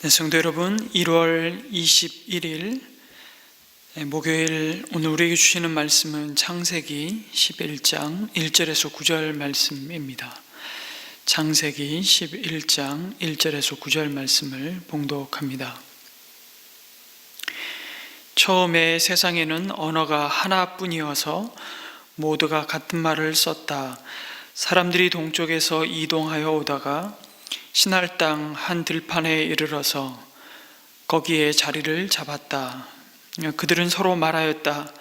네, 성도 여러분, 1월 21일 목요일, 오늘 우리에게 주시는 말씀은 창세기 11장 1절에서 9절 말씀입니다. 창세기 11장 1절에서 9절 말씀을 봉독합니다. 처음에 세상에는 언어가 하나뿐이어서 모두가 같은 말을 썼다. 사람들이 동쪽에서 이동하여 오다가 신할 땅 한 들판에 이르러서 거기에 자리를 잡았다. 그들은 서로 말하였다.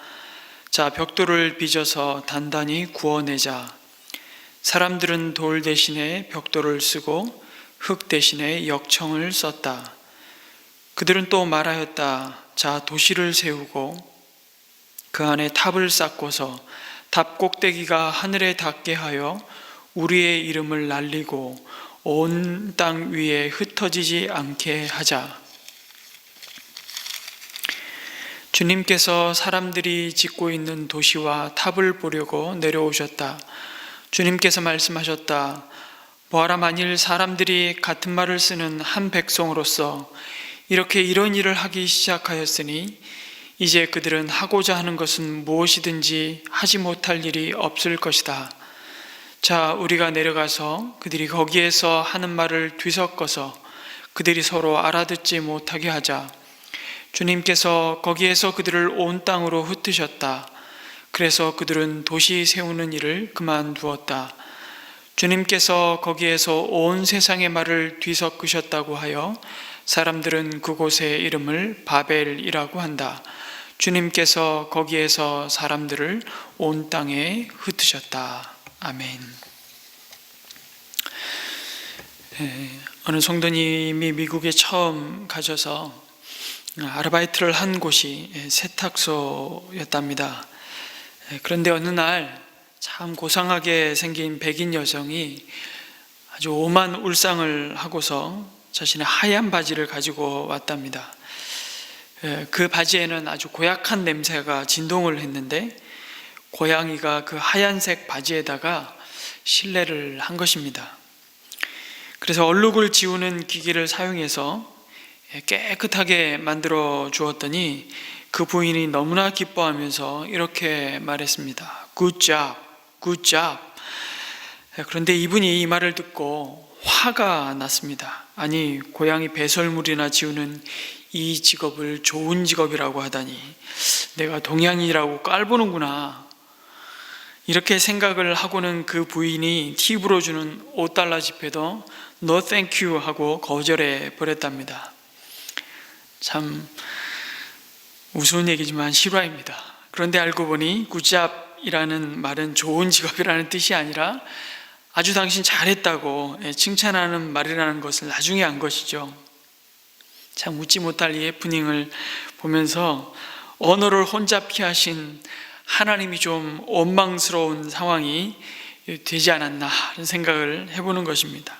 자, 벽돌을 빚어서 단단히 구워내자. 사람들은 돌 대신에 벽돌을 쓰고 흙 대신에 역청을 썼다. 그들은 또 말하였다. 자, 도시를 세우고 그 안에 탑을 쌓고서 탑 꼭대기가 하늘에 닿게 하여 우리의 이름을 날리고 온 땅 위에 흩어지지 않게 하자. 주님께서 사람들이 짓고 있는 도시와 탑을 보려고 내려오셨다. 주님께서 말씀하셨다. 보아라, 만일 사람들이 같은 말을 쓰는 한 백성으로서 이렇게 이런 일을 하기 시작하였으니 이제 그들은 하고자 하는 것은 무엇이든지 하지 못할 일이 없을 것이다. 자, 우리가 내려가서 그들이 거기에서 하는 말을 뒤섞어서 그들이 서로 알아듣지 못하게 하자. 주님께서 거기에서 그들을 온 땅으로 흩으셨다. 그래서 그들은 도시 세우는 일을 그만두었다. 주님께서 거기에서 온 세상의 말을 뒤섞으셨다고 하여 사람들은 그곳의 이름을 바벨이라고 한다. 주님께서 거기에서 사람들을 온 땅에 흩으셨다. 아멘. 어느 성도님이 미국에 처음 가셔서 아르바이트를 한 곳이 세탁소였답니다. 그런데 어느 날 참 고상하게 생긴 백인 여성이 아주 오만 울상을 하고서 자신의 하얀 바지를 가지고 왔답니다. 그 바지에는 아주 고약한 냄새가 진동을 했는데 고양이가 그 하얀색 바지에다가 실내를 한 것입니다. 그래서 얼룩을 지우는 기기를 사용해서 깨끗하게 만들어 주었더니 그 부인이 너무나 기뻐하면서 이렇게 말했습니다. Good job, good job. 그런데 이분이 이 말을 듣고 화가 났습니다. 아니, 고양이 배설물이나 지우는 이 직업을 좋은 직업이라고 하다니 내가 동양인이라고 깔보는구나. 이렇게 생각을 하고는 그 부인이 팁으로 주는 $5 지폐도 No thank you 하고 거절해 버렸답니다. 참 우스운 얘기지만 실화입니다. 그런데 알고 보니 굿잡이라는 말은 좋은 직업이라는 뜻이 아니라 아주 당신 잘했다고 칭찬하는 말이라는 것을 나중에 안 것이죠. 참 웃지 못할 이 해프닝을 보면서 언어를 혼잡케 하신 하나님이 좀 원망스러운 상황이 되지 않았나 하는 생각을 해보는 것입니다.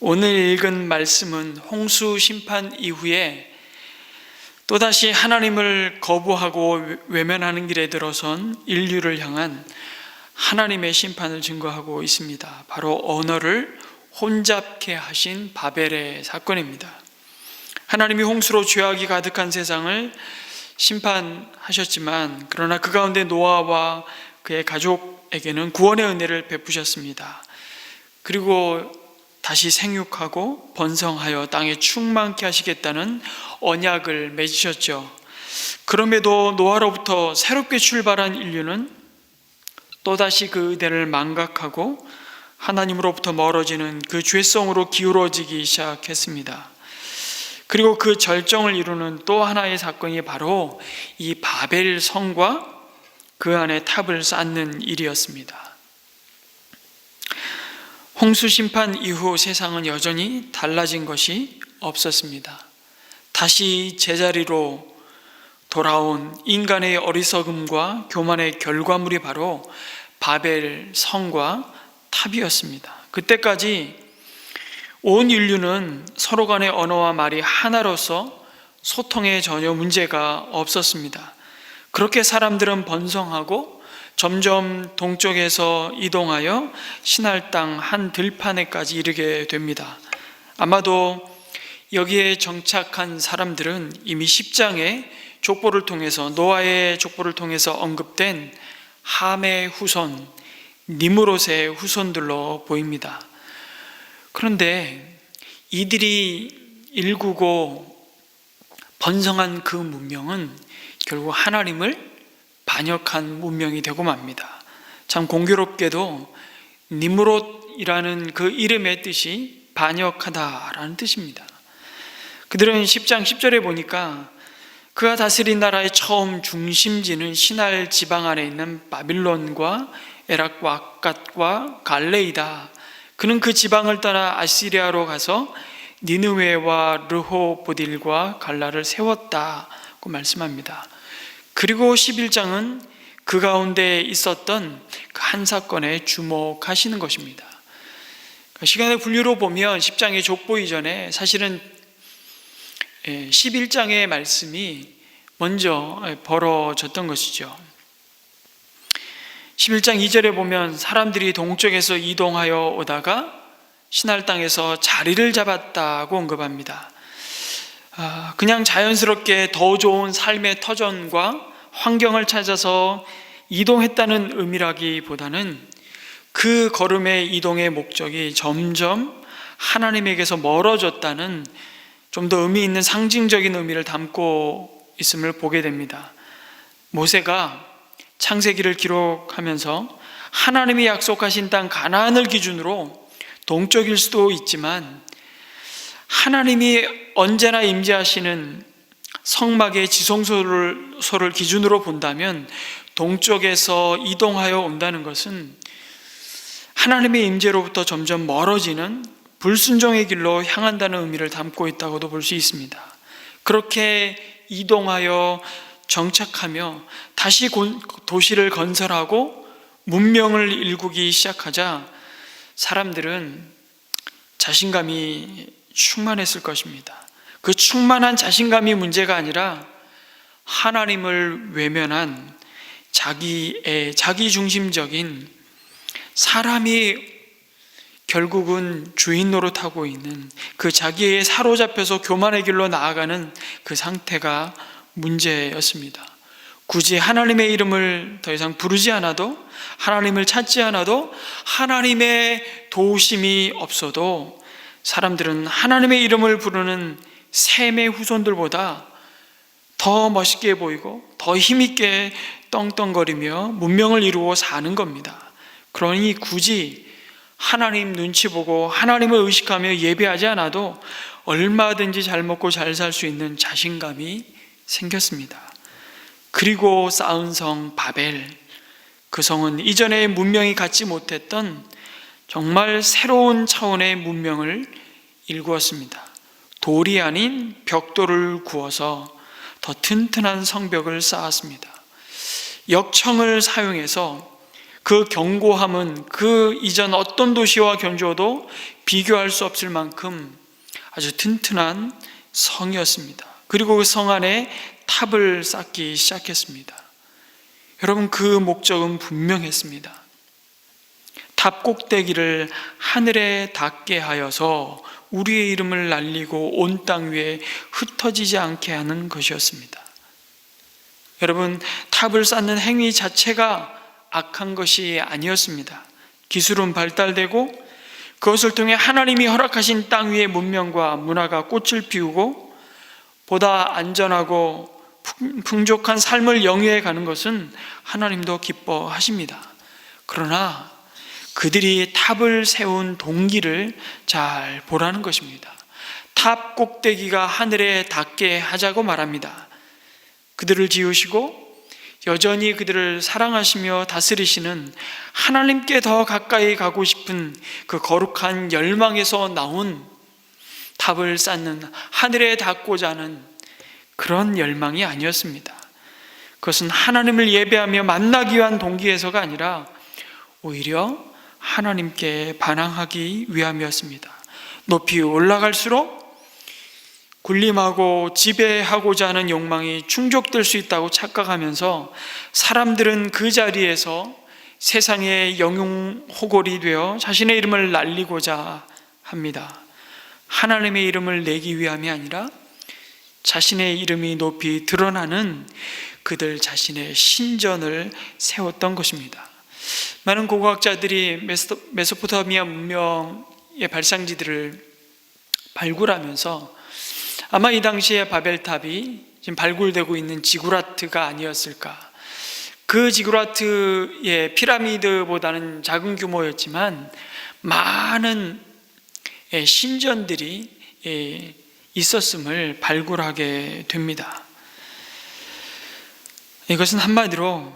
오늘 읽은 말씀은 홍수 심판 이후에 또다시 하나님을 거부하고 외면하는 길에 들어선 인류를 향한 하나님의 심판을 증거하고 있습니다. 바로 언어를 혼잡케 하신 바벨의 사건입니다. 하나님이 홍수로 죄악이 가득한 세상을 심판하셨지만 그러나 그 가운데 노아와 그의 가족에게는 구원의 은혜를 베푸셨습니다. 그리고 다시 생육하고 번성하여 땅에 충만케 하시겠다는 언약을 맺으셨죠. 그럼에도 노아로부터 새롭게 출발한 인류는 또다시 그 은혜를 망각하고 하나님으로부터 멀어지는 그 죄성으로 기울어지기 시작했습니다. 그리고 그 절정을 이루는 또 하나의 사건이 바로 이 바벨 성과 그 안에 탑을 쌓는 일이었습니다. 홍수 심판 이후 세상은 여전히 달라진 것이 없었습니다. 다시 제자리로 돌아온 인간의 어리석음과 교만의 결과물이 바로 바벨 성과 탑이었습니다. 그때까지 온 인류는 서로 간의 언어와 말이 하나로서 소통에 전혀 문제가 없었습니다. 그렇게 사람들은 번성하고 점점 동쪽에서 이동하여 신할 땅 한 들판에까지 이르게 됩니다. 아마도 여기에 정착한 사람들은 이미 10장의 족보를 통해서, 노아의 족보를 통해서 언급된 함의 후손, 니므롯의 후손들로 보입니다. 그런데 이들이 일구고 번성한 그 문명은 결국 하나님을 반역한 문명이 되고 맙니다. 참 공교롭게도 니므롯이라는 그 이름의 뜻이 반역하다라는 뜻입니다. 그들은 10장 10절에 보니까 그가 다스린 나라의 처음 중심지는 시날 지방 안에 있는 바빌론과 에락과 악갓과 갈레이다. 그는 그 지방을 떠나 아시리아로 가서 니느웨와 르호보딜과 갈라를 세웠다고 말씀합니다. 그리고 11장은 그 가운데 있었던 그 한 사건에 주목하시는 것입니다. 시간의 분류로 보면 10장의 족보 이전에 사실은 11장의 말씀이 먼저 벌어졌던 것이죠. 11장 2절에 보면 사람들이 동쪽에서 이동하여 오다가 시날 땅에서 자리를 잡았다고 언급합니다. 그냥 자연스럽게 더 좋은 삶의 터전과 환경을 찾아서 이동했다는 의미라기보다는 그 걸음의 이동의 목적이 점점 하나님에게서 멀어졌다는 좀 더 의미 있는 상징적인 의미를 담고 있음을 보게 됩니다. 모세가 창세기를 기록하면서 하나님이 약속하신 땅 가나안을 기준으로 동쪽일 수도 있지만 하나님이 언제나 임재하시는 성막의 지성소를 기준으로 본다면 동쪽에서 이동하여 온다는 것은 하나님의 임재로부터 점점 멀어지는 불순종의 길로 향한다는 의미를 담고 있다고도 볼 수 있습니다. 그렇게 이동하여 정착하며 다시 도시를 건설하고 문명을 일구기 시작하자 사람들은 자신감이 충만했을 것입니다. 그 충만한 자신감이 문제가 아니라 하나님을 외면한 자기 중심적인, 사람이 결국은 주인 노릇하고 있는 그 자기에 사로잡혀서 교만의 길로 나아가는 그 상태가 문제였습니다. 굳이 하나님의 이름을 더 이상 부르지 않아도, 하나님을 찾지 않아도, 하나님의 도우심이 없어도 사람들은 하나님의 이름을 부르는 셈의 후손들보다 더 멋있게 보이고 더 힘있게 떵떵거리며 문명을 이루어 사는 겁니다. 그러니 굳이 하나님 눈치 보고 하나님을 의식하며 예배하지 않아도 얼마든지 잘 먹고 잘 살 수 있는 자신감이 생겼습니다. 그리고 쌓은 성 바벨, 그 성은 이전의 문명이 갖지 못했던 정말 새로운 차원의 문명을 일구었습니다. 돌이 아닌 벽돌을 구워서 더 튼튼한 성벽을 쌓았습니다. 역청을 사용해서 그 견고함은 그 이전 어떤 도시와 견주어도 비교할 수 없을 만큼 아주 튼튼한 성이었습니다. 그리고 그 성 안에 탑을 쌓기 시작했습니다. 여러분, 그 목적은 분명했습니다. 탑 꼭대기를 하늘에 닿게 하여서 우리의 이름을 날리고 온 땅 위에 흩어지지 않게 하는 것이었습니다. 여러분, 탑을 쌓는 행위 자체가 악한 것이 아니었습니다. 기술은 발달되고 그것을 통해 하나님이 허락하신 땅 위의 문명과 문화가 꽃을 피우고 보다 안전하고 풍족한 삶을 영위해 가는 것은 하나님도 기뻐하십니다. 그러나 그들이 탑을 세운 동기를 잘 보라는 것입니다. 탑 꼭대기가 하늘에 닿게 하자고 말합니다. 그들을 지으시고 여전히 그들을 사랑하시며 다스리시는 하나님께 더 가까이 가고 싶은 그 거룩한 열망에서 나온 탑을 쌓는, 하늘에 닿고자 하는 그런 열망이 아니었습니다. 그것은 하나님을 예배하며 만나기 위한 동기에서가 아니라 오히려 하나님께 반항하기 위함이었습니다. 높이 올라갈수록 군림하고 지배하고자 하는 욕망이 충족될 수 있다고 착각하면서 사람들은 그 자리에서 세상의 영웅호골이 되어 자신의 이름을 날리고자 합니다. 하나님의 이름을 내기 위함이 아니라 자신의 이름이 높이 드러나는 그들 자신의 신전을 세웠던 것입니다. 많은 고고학자들이 메소포타미아 문명의 발상지들을 발굴하면서 아마 이 당시에 바벨탑이 지금 발굴되고 있는 지구라트가 아니었을까. 그 지구라트의 피라미드보다는 작은 규모였지만 많은 신전들이 있었음을 발굴하게 됩니다. 이것은 한마디로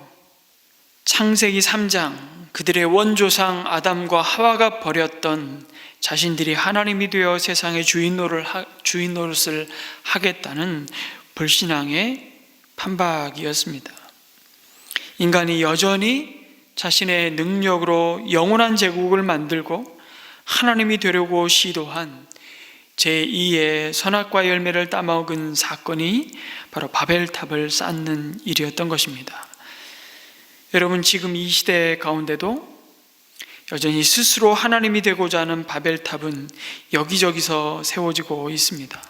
창세기 3장 그들의 원조상 아담과 하와가 버렸던 자신들이 하나님이 되어 세상의 주인 노릇을 하겠다는 불신앙의 판박이었습니다. 인간이 여전히 자신의 능력으로 영원한 제국을 만들고 하나님이 되려고 시도한 제2의 선악과의 열매를 따먹은 사건이 바로 바벨탑을 쌓는 일이었던 것입니다. 여러분, 지금 이 시대 가운데도 여전히 스스로 하나님이 되고자 하는 바벨탑은 여기저기서 세워지고 있습니다.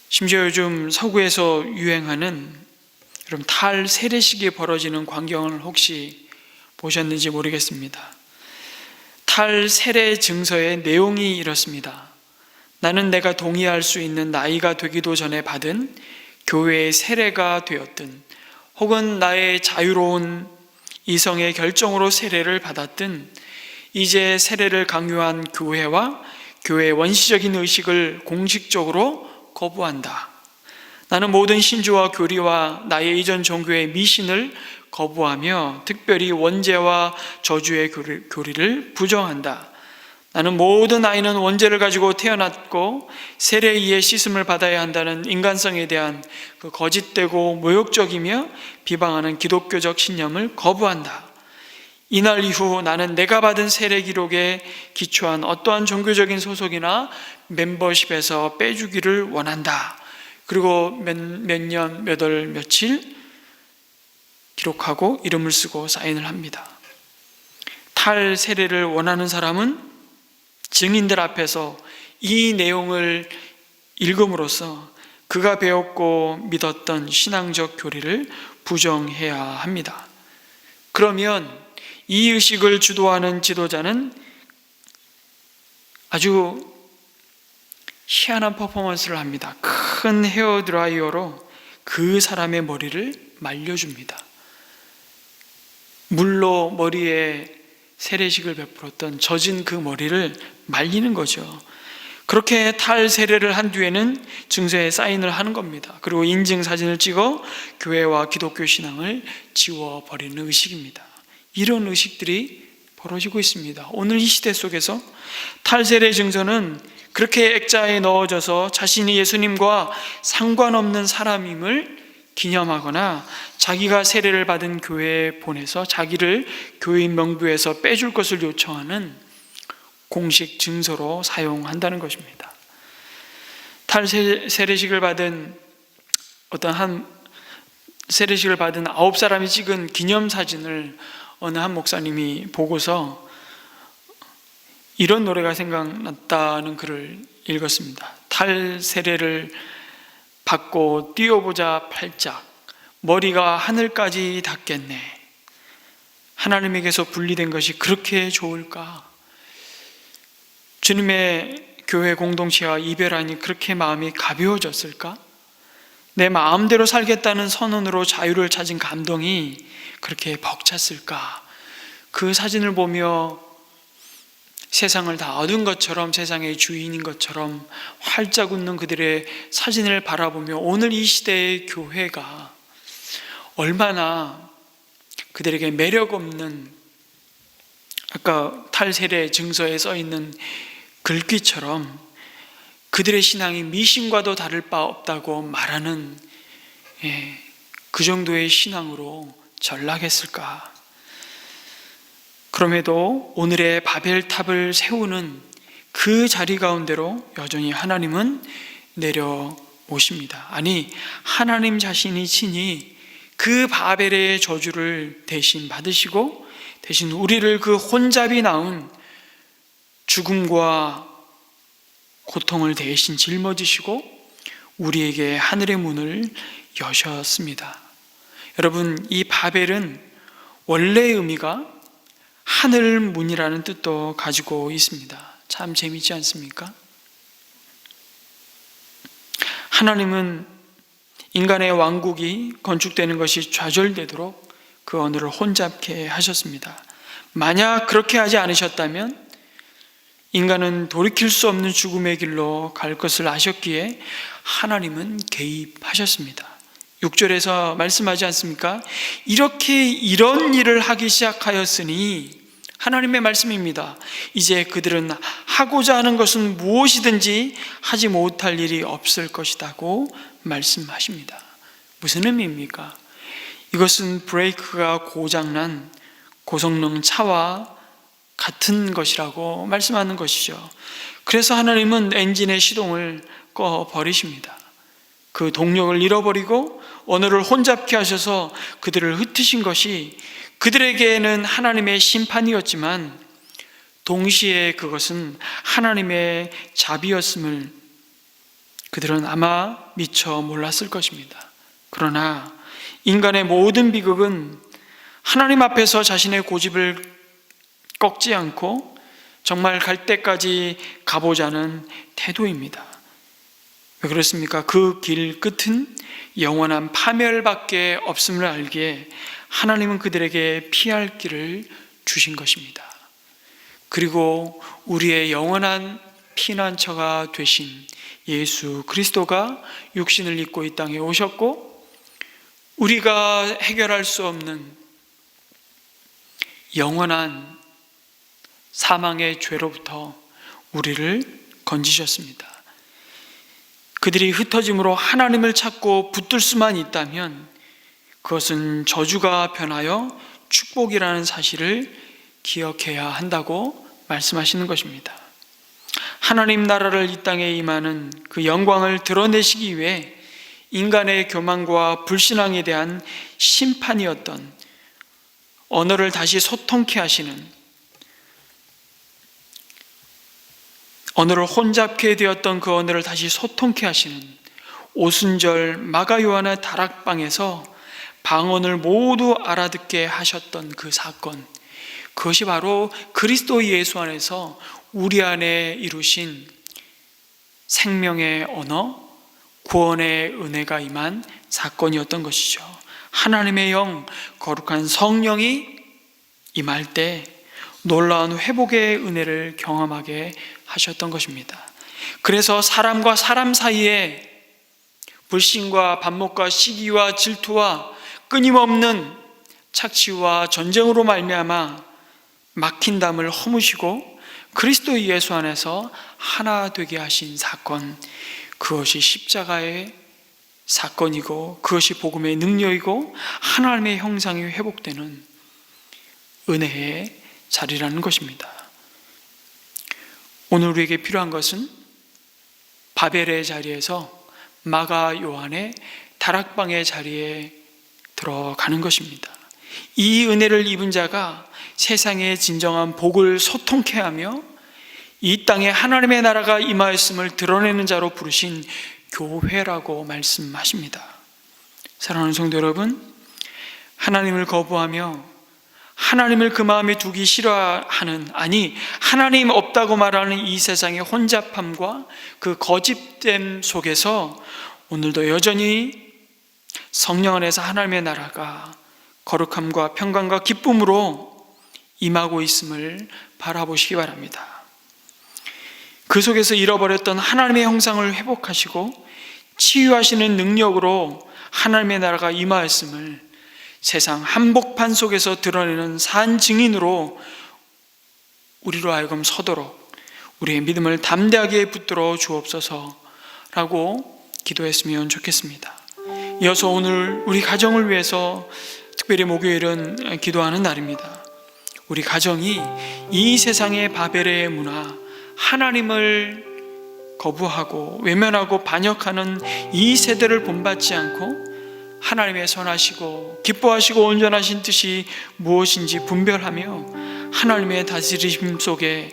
심지어 요즘 서구에서 유행하는 여러분 탈 세례식이 벌어지는 광경을 혹시 보셨는지 모르겠습니다. 탈 세례 증서의 내용이 이렇습니다. 나는 내가 동의할 수 있는 나이가 되기도 전에 받은 교회의 세례가 되었든 혹은 나의 자유로운 이성의 결정으로 세례를 받았든 이제 세례를 강요한 교회와 교회의 원시적인 의식을 공식적으로 거부한다. 나는 모든 신조와 교리와 나의 이전 종교의 미신을 거부하며 특별히 원죄와 저주의 교리를 부정한다. 나는 모든 아이는 원죄를 가지고 태어났고 세례에 의해 씻음을 받아야 한다는 인간성에 대한 그 거짓되고 모욕적이며 비방하는 기독교적 신념을 거부한다. 이날 이후 나는 내가 받은 세례 기록에 기초한 어떠한 종교적인 소속이나 멤버십에서 빼주기를 원한다. 그리고 몇 년, 몇 월, 며칠 기록하고 이름을 쓰고 사인을 합니다. 탈 세례를 원하는 사람은 증인들 앞에서 이 내용을 읽음으로써 그가 배웠고 믿었던 신앙적 교리를 부정해야 합니다. 그러면 이 의식을 주도하는 지도자는 아주 희한한 퍼포먼스를 합니다. 큰 헤어드라이어로 그 사람의 머리를 말려줍니다. 물로 머리에 세례식을 베풀었던 젖은 그 머리를 말리는 거죠. 그렇게 탈 세례를 한 뒤에는 증서에 사인을 하는 겁니다. 그리고 인증 사진을 찍어 교회와 기독교 신앙을 지워버리는 의식입니다. 이런 의식들이 벌어지고 있습니다. 오늘 이 시대 속에서 탈세례 증서는 그렇게 액자에 넣어져서 자신이 예수님과 상관없는 사람임을 기념하거나 자기가 세례를 받은 교회에 보내서 자기를 교인 명부에서 빼줄 것을 요청하는 공식 증서로 사용한다는 것입니다. 세례식을 받은 9사람이 찍은 기념사진을 어느 한 목사님이 보고서 이런 노래가 생각났다는 글을 읽었습니다. 탈 세례를 받고 뛰어보자 팔짝 머리가 하늘까지 닿겠네. 하나님에게서 분리된 것이 그렇게 좋을까? 주님의 교회 공동체와 이별하니 그렇게 마음이 가벼워졌을까? 내 마음대로 살겠다는 선언으로 자유를 찾은 감동이 그렇게 벅찼을까? 그 사진을 보며 세상을 다 얻은 것처럼, 세상의 주인인 것처럼 활짝 웃는 그들의 사진을 바라보며 오늘 이 시대의 교회가 얼마나 그들에게 매력 없는, 아까 탈세례 증서에 써 있는 글귀처럼 그들의 신앙이 미신과도 다를 바 없다고 말하는 그 정도의 신앙으로 전락했을까? 그럼에도 오늘의 바벨탑을 세우는 그 자리 가운데로 여전히 하나님은 내려오십니다. 아니, 하나님 자신이 친히 그 바벨의 저주를 대신 받으시고 대신 우리를 그 혼잡이 낳은 죽음과 고통을 대신 짊어지시고 우리에게 하늘의 문을 여셨습니다. 여러분, 이 바벨은 원래의 의미가 하늘 문이라는 뜻도 가지고 있습니다. 참 재미있지 않습니까? 하나님은 인간의 왕국이 건축되는 것이 좌절되도록 그 언어를 혼잡케 하셨습니다. 만약 그렇게 하지 않으셨다면 인간은 돌이킬 수 없는 죽음의 길로 갈 것을 아셨기에 하나님은 개입하셨습니다. 6절에서 말씀하지 않습니까? 이렇게 이런 일을 하기 시작하였으니, 하나님의 말씀입니다. 이제 그들은 하고자 하는 것은 무엇이든지 하지 못할 일이 없을 것이라고 말씀하십니다. 무슨 의미입니까? 이것은 브레이크가 고장난 고성능 차와 같은 것이라고 말씀하는 것이죠. 그래서 하나님은 엔진의 시동을 꺼버리십니다. 그 동력을 잃어버리고 언어를 혼잡케 하셔서 그들을 흩으신 것이 그들에게는 하나님의 심판이었지만 동시에 그것은 하나님의 자비였음을 그들은 아마 미처 몰랐을 것입니다. 그러나 인간의 모든 비극은 하나님 앞에서 자신의 고집을 꺾지 않고 정말 갈 때까지 가보자는 태도입니다. 왜 그렇습니까? 그 길 끝은 영원한 파멸밖에 없음을 알기에 하나님은 그들에게 피할 길을 주신 것입니다. 그리고 우리의 영원한 피난처가 되신 예수 그리스도가 육신을 입고 이 땅에 오셨고, 우리가 해결할 수 없는 영원한 사망의 죄로부터 우리를 건지셨습니다. 그들이 흩어짐으로 하나님을 찾고 붙들 수만 있다면 그것은 저주가 변하여 축복이라는 사실을 기억해야 한다고 말씀하시는 것입니다. 하나님 나라를 이 땅에 임하는 그 영광을 드러내시기 위해 인간의 교만과 불신앙에 대한 심판이었던 언어를 다시 소통케 하시는, 언어를 혼잡게 되었던 그 언어를 다시 소통케 하시는 오순절 마가 요한의 다락방에서 방언을 모두 알아듣게 하셨던 그 사건, 그것이 바로 그리스도 예수 안에서 우리 안에 이루신 생명의 언어, 구원의 은혜가 임한 사건이었던 것이죠. 하나님의 영, 거룩한 성령이 임할 때 놀라운 회복의 은혜를 경험하게 하셨던 것입니다. 그래서 사람과 사람 사이에 불신과 반목과 시기와 질투와 끊임없는 착취와 전쟁으로 말미암아 막힌 담을 허무시고 그리스도 예수 안에서 하나 되게 하신 사건, 그것이 십자가의 사건이고 그것이 복음의 능력이고 하나님의 형상이 회복되는 은혜의 자리라는 것입니다. 오늘 우리에게 필요한 것은 바벨의 자리에서 마가 요한의 다락방의 자리에 들어가는 것입니다. 이 은혜를 입은 자가 세상의 진정한 복을 소통케 하며 이 땅에 하나님의 나라가 임하였음을 드러내는 자로 부르신 교회라고 말씀하십니다. 사랑하는 성도 여러분, 하나님을 거부하며 하나님을 그 마음에 두기 싫어하는, 아니 하나님 없다고 말하는 이 세상의 혼잡함과 그 거짓됨 속에서 오늘도 여전히 성령 안에서 하나님의 나라가 거룩함과 평강과 기쁨으로 임하고 있음을 바라보시기 바랍니다. 그 속에서 잃어버렸던 하나님의 형상을 회복하시고 치유하시는 능력으로 하나님의 나라가 임하였음을 세상 한복판 속에서 드러내는 산 증인으로 우리로 하여금 서도록 우리의 믿음을 담대하게 붙들어 주옵소서라고 기도했으면 좋겠습니다. 이어서 오늘 우리 가정을 위해서 특별히 목요일은 기도하는 날입니다. 우리 가정이 이 세상의 바벨의 문화, 하나님을 거부하고 외면하고 반역하는 이 세대를 본받지 않고 하나님의 선하시고 기뻐하시고 온전하신 뜻이 무엇인지 분별하며 하나님의 다스리심 속에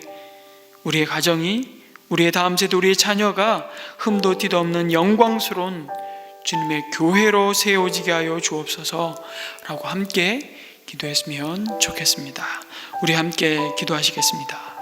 우리의 가정이, 우리의 다음 세대, 우리의 자녀가 흠도 티도 없는 영광스러운 주님의 교회로 세워지게 하여 주옵소서라고 함께 기도했으면 좋겠습니다. 우리 함께 기도하시겠습니다.